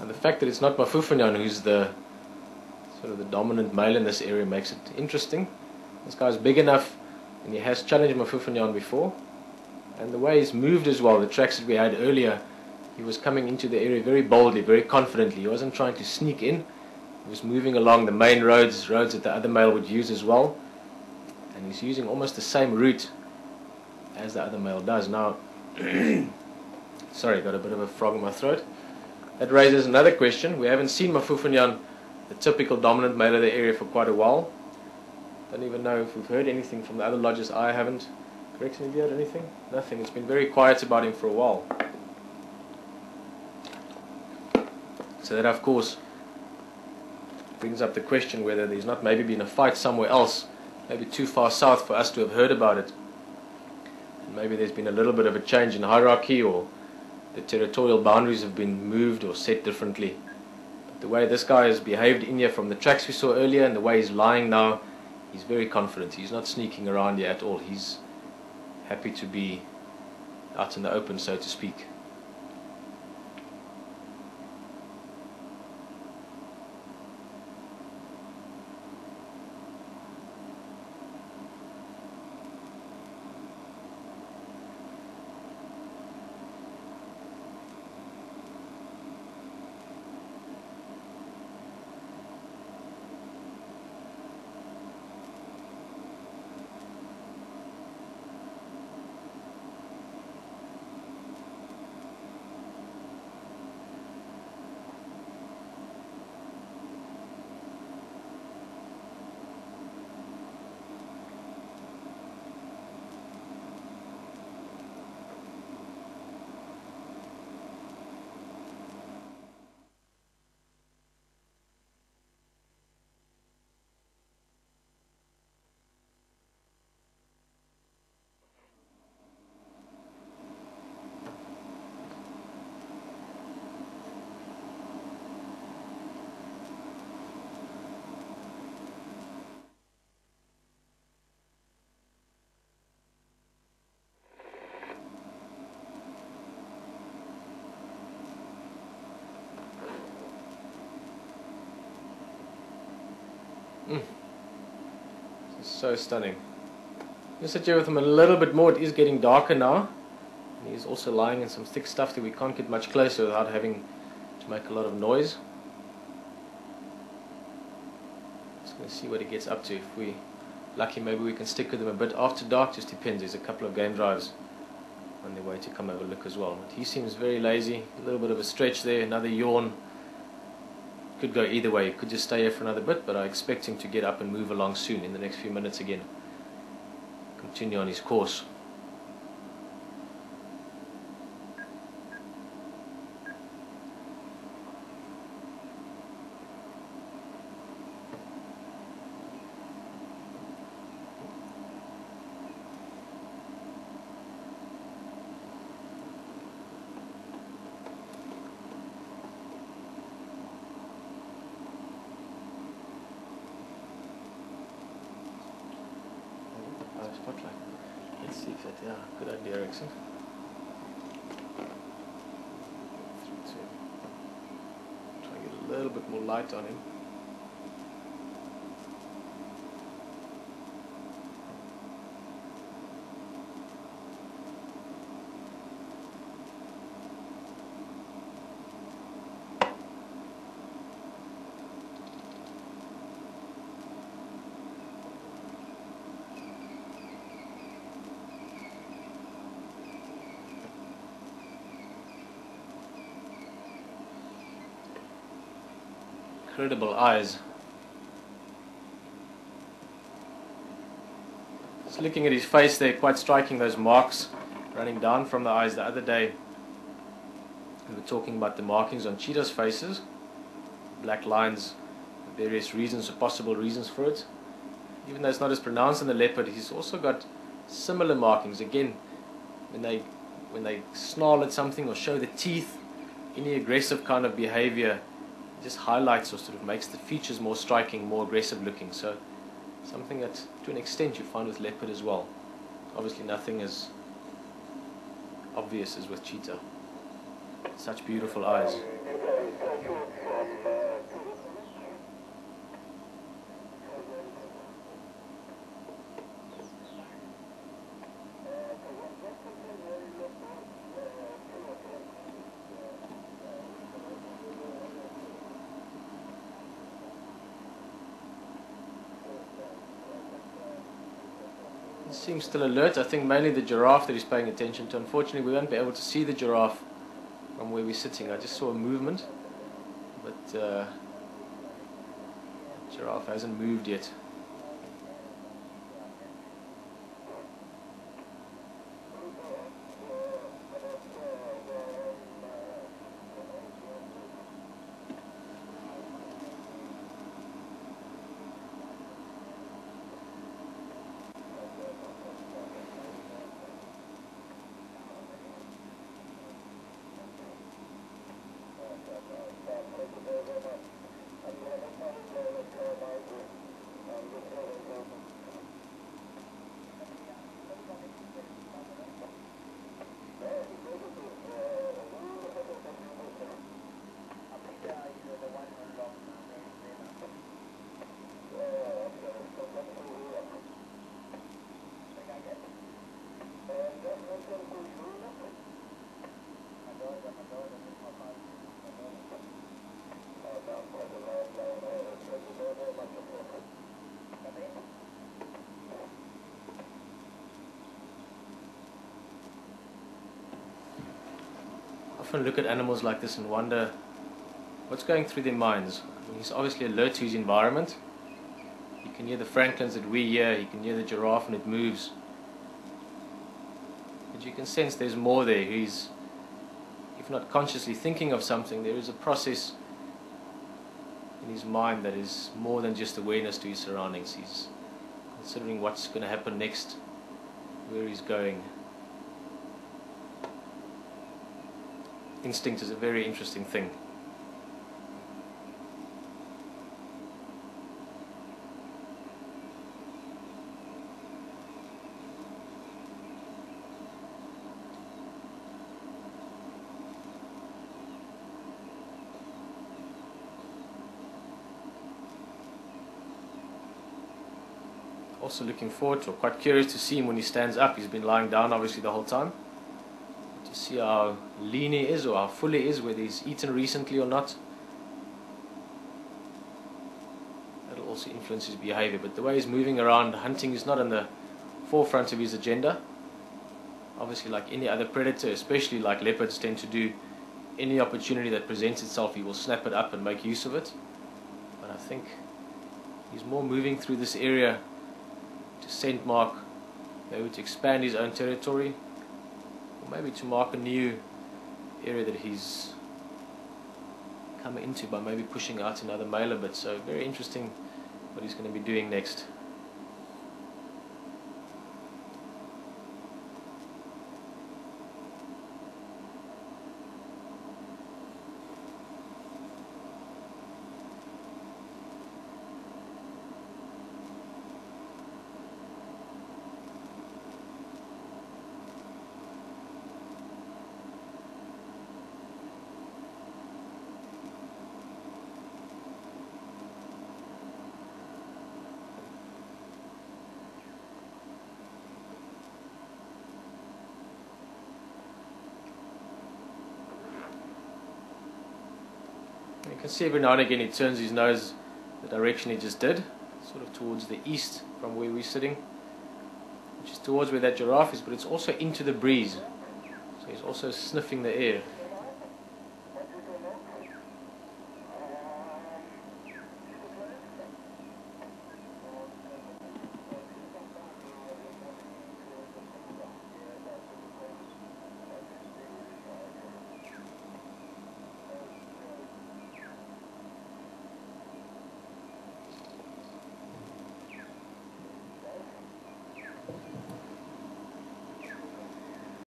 the fact that it's not Mafufunyan who's the sort of the dominant male in this area makes it interesting. This guy's big enough and he has challenged Mafufunyan before, and the way he's moved as well, the tracks that we had earlier, he was coming into the area very boldly, very confidently. He wasn't trying to sneak in, he was moving along the main roads that the other male would use as well, and he's using almost the same route as the other male does. Now sorry, got a bit of a frog in my throat. That raises another question. We haven't seen Mafufunyan, the typical dominant male of the area, for quite a while. Don't even know if we've heard anything from the other lodges. I haven't. Gregson, have you heard anything? Nothing. It's been very quiet about him for a while. So that, of course, brings up the question whether there's not maybe been a fight somewhere else, maybe too far south for us to have heard about it. And maybe there's been a little bit of a change in hierarchy, or the territorial boundaries have been moved or set differently. But the way this guy has behaved in here from the tracks we saw earlier and the way he's lying now, he's very confident. He's not sneaking around here at all. He's happy to be out in the open, so to speak. This is so stunning. Just sit here with him a little bit more. It is getting darker now. And he's also lying in some thick stuff that we can't get much closer without having to make a lot of noise. Just going to see what he gets up to. If we're lucky, maybe we can stick with him a bit after dark. Just depends. There's a couple of game drives on their way to come have a look as well. But he seems very lazy. A little bit of a stretch there. Another yawn. Could go either way. He could just stay here for another bit, but I expect him to get up and move along soon in the next few minutes again. Continue on his course. Spotlight. Let's see if that, yeah, good idea, Erickson. Try and get a little bit more light on him. Incredible eyes. Just looking at his face there, quite striking, those marks running down from the eyes. The other day we were talking about the markings on cheetahs' faces, black lines, various reasons or possible reasons for it. Even though it's not as pronounced in the leopard, he's also got similar markings. Again, when they snarl at something or show the teeth, any aggressive kind of behavior just highlights or sort of makes the features more striking, more aggressive looking. So something that to an extent you find with leopard as well. Obviously nothing as obvious as with cheetah. Such beautiful eyes. He seems still alert. I think mainly the giraffe that he's paying attention to. Unfortunately, we won't be able to see the giraffe from where we're sitting. I just saw a movement, but the giraffe hasn't moved yet. I often look at animals like this and wonder what's going through their minds. I mean, he's obviously alert to his environment. You can hear the francolins that we hear, you can hear the giraffe and it moves. But you can sense there's more there. He's, if not consciously thinking of something, there is a process in his mind that is more than just awareness to his surroundings. He's considering what's going to happen next, where he's going. Instinct is a very interesting thing. Also looking forward to, or quite curious to see him when he stands up. He's been lying down obviously the whole time. To see how lean he is or how full he is, whether he's eaten recently or not. That'll also influence his behavior, but the way he's moving around hunting is not on the forefront of his agenda. Obviously, like any other predator, especially like leopards tend to do, any opportunity that presents itself he will snap it up and make use of it. But I think he's more moving through this area to scent mark, maybe to expand his own territory, or maybe to mark a new area that he's come into by maybe pushing out another male a bit. So very interesting what he's going to be doing next. You can see every now and again he turns his nose the direction he just did, sort of towards the east from where we're sitting, which is towards where that giraffe is, but it's also into the breeze, so he's also sniffing the air.